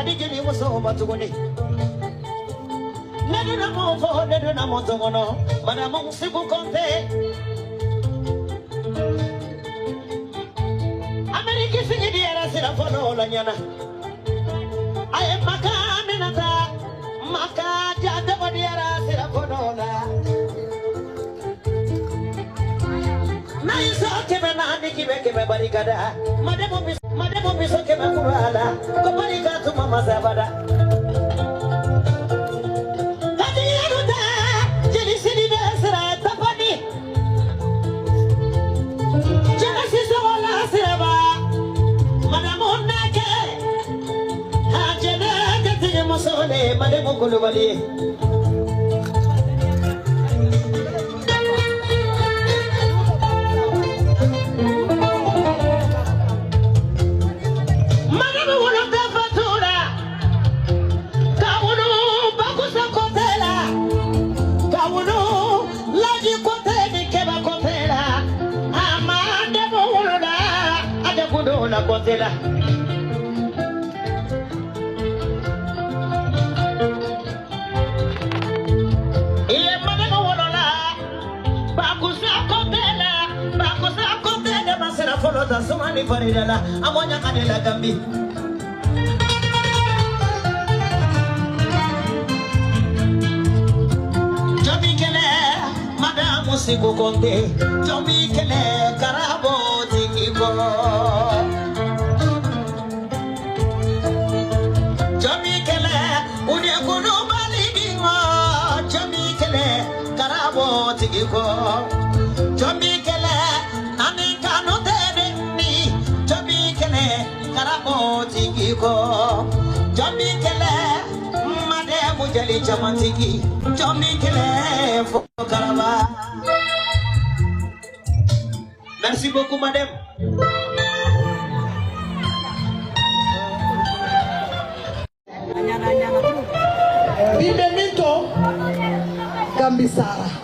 Adigini was over to go. Neduna mofo, neduna motogono, Madame Sibu Conte. America singing the air as a follow Lanyana. I am Macaminata, Maca, Jadabadiara, Seraponola. Nice, Kemanani, Kibeke, Baricada, Madame Bisoke Makurala, Copanica to Mama Zabada. Madame Kulubali. Madame Wuluta Fatura. Kawunu Bakusa Kotela. Kawunu Laji Koteni Keba Kotela. Amande Wuluda. Ajakudu na Kotela. Somani faridala amonya kanela gambi Jomi kele Madame Siku Conte Jomi kele karabo tikiko Jomi kele unye kuno balingo Jomi kele karabo tikiko Jomi kele nani kano Karamo tigiko, Jomi kele, Madame Jali Chamantiki, Jomi kele, Fokarava. Merci beaucoup, Madame. Bimemito Gambisara.